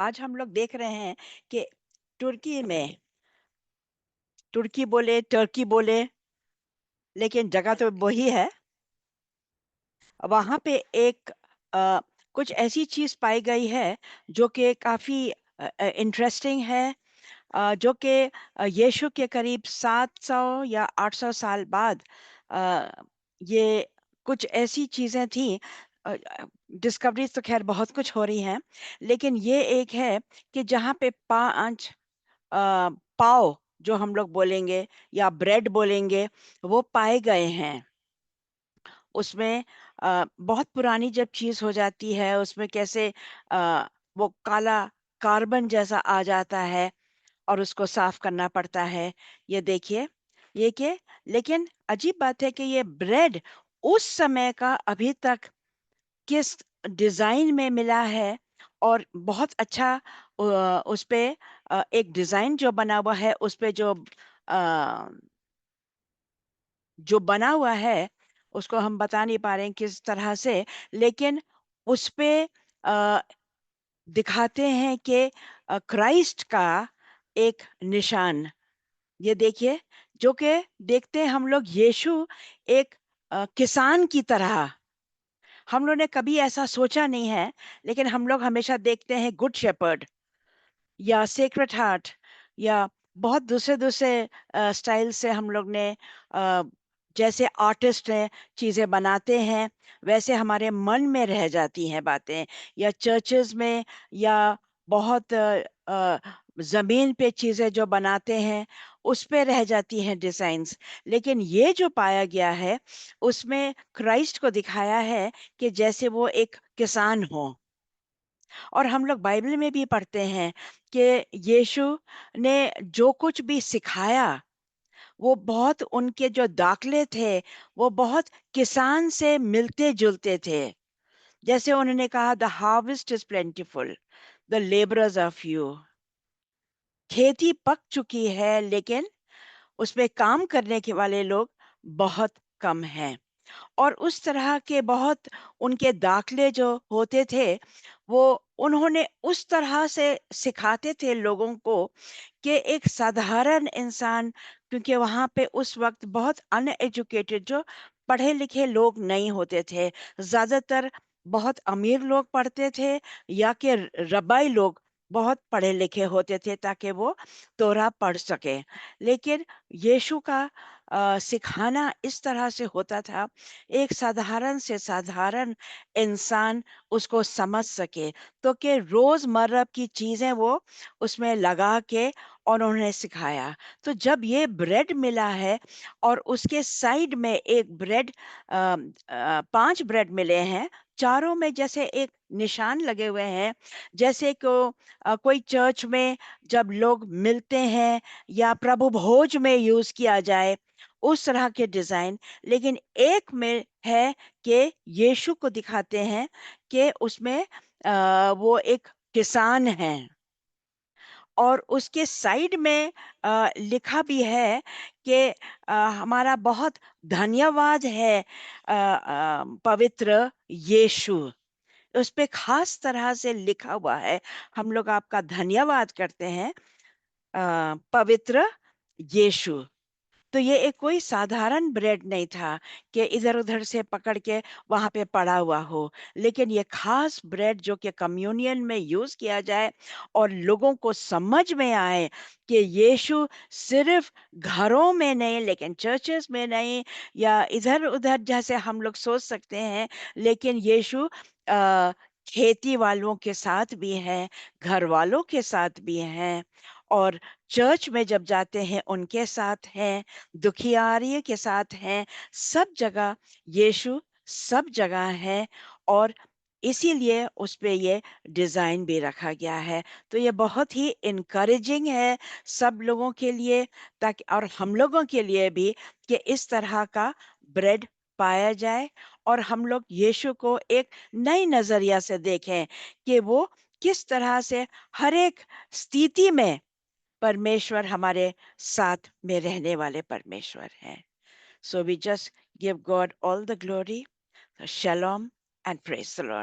आज हम लोग देख रहे हैं कि तुर्की में तुर्की बोले टर्की बोले लेकिन जगह तो वही है। वहाँ पे एक अ, कुछ ऐसी चीज़ पाई गई है जो कि काफ़ी इंटरेस्टिंग है। जो कि यीशु के करीब 700 या 800 साल बाद अ, ये कुछ ऐसी चीज़ें थी। डिस्कवरीज़ तो ख़ैर बहुत कुछ हो रही हैं, लेकिन ये एक है कि जहाँ पे 5 पाव जो हम लोग बोलेंगे या ब्रेड बोलेंगे, वो पाए गए हैं। उसमें बहुत पुरानी जब चीज़ हो जाती है, उसमें कैसे वो काला कार्बन जैसा आ जाता है और उसको साफ करना पड़ता है। ये देखिए, ये के लेकिन अजीब बात है कि ये ब्रेड उस समय का अभी तक किस डिज़ाइन में मिला है और बहुत अच्छा उसपे एक डिज़ाइन जो बना हुआ है, उसपे अ, जो बना हुआ है, उसको हम बता नहीं पा रहे हैं किस तरह से, लेकिन उसपे अ, दिखाते हैं कि क्राइस्ट का एक निशान। ये देखिए, जो कि देखते हैं हम लोग यीशु एक किसान की तरह। हम लोग ने कभी ऐसा सोचा नहीं है, लेकिन हम लोग हमेशा देखते हैं गुड शेपर्ड या सेक्रेड हार्ट या बहुत दूसरे-दूसरे स्टाइल से हम लोग ने अ, जैसे आर्टिस्ट हैं, चीज़ें बनाते हैं, वैसे हमारे मन में रह जाती हैं बातें या चर्चेज़ में या बहुत ज़मीन पे चीज़ें जो बनाते हैं, उस पे रह जाती हैं डिज़ाइन्स। लेकिन ये जो पाया गया है, उसमें क्राइस्ट को दिखाया है कि जैसे वो एक किसान हो। और हम लोग बाइबल में भी पढ़ते हैं कि यीशु ने जो कुछ भी सिखाया, वो बहुत उनके जो दाखले थे, वो बहुत किसान से मिलते-जुलते थे। जैसे उन्होंने कहा the harvest is plentiful, the labourers are few. खेती पक चुकी है लेकिन उसपे काम करने के वाले लोग बहुत कम हैं। और उस तरह के बहुत उनके दाखले जो होते थे, वो उन्होंने उस तरह से सिखाते थे लोगों को कि एक साधारण इंसान, क्योंकि वहाँ पे उस वक़्त बहुत अनएजुकेटेड जो पढ़े-लिखे लोग नहीं होते थे। ज़्यादातर बहुत अमीर लोग पढ़ते थे या कि रबाई लोग बहुत पढ़े-लिखे होते थे ताकि वो तोरा पढ़ सकें। लेकिन यीशु का सिखाना इस तरह से होता था, एक साधारण से साधारण इंसान उसको समझ सके, तो कि रोज़मर्रा की चीज़ें वो उसमें लगा के और उन्होंने सिखाया। तो जब ये ब्रेड मिला है और उसके साइड में एक ब्रेड 5 ब्रेड मिले हैं, चारों में जैसे एक निशान लगे हुए हैं, जैसे कोई चर्च में जब लोग मिलते हैं या प्रभु भोज में यूज़ किया जाए, उस तरह के डिज़ाइन। लेकिन एक में है कि यीशु को दिखाते हैं कि उसमें वो एक किसान हैं और उसके साइड में लिखा भी है कि हमारा बहुत धन्यवाद है पवित्र यीशु। उस पे खास तरह से लिखा हुआ है, हम लोग आपका धन्यवाद करते हैं पवित्र यीशु। तो ये एक कोई साधारण ब्रेड नहीं था कि इधर-उधर से पकड़ के वहाँ पे पड़ा हुआ हो, लेकिन ये खास ब्रेड जो कि कम्युनियन में यूज़ किया जाए और लोगों को समझ में आए कि यीशु सिर्फ़ घरों में नहीं, लेकिन चर्चेज़ में नहीं या इधर-उधर जैसे हम लोग सोच सकते हैं, लेकिन यीशु खेती वालों के साथ भी हैं, घर वालों के साथ भी हैं और चर्च में जब जाते हैं उनके साथ हैं, दुखियारी के साथ हैं, सब जगह यीशु सब जगह है और इसीलिए उस पे ये डिज़ाइन भी रखा गया है। तो ये बहुत ही एनकरेजिंग है सब लोगों के लिए, ताकि और हम लोगों के लिए भी कि इस तरह का ब्रेड पाया जाए और हम लोग यीशु को एक नई नज़रिया से देखें कि वो किस तरह से हर एक स्थिति में परमेश्वर हमारे साथ में रहने वाले परमेश्वर हैं। So we just give God all the glory. Shalom and praise the Lord.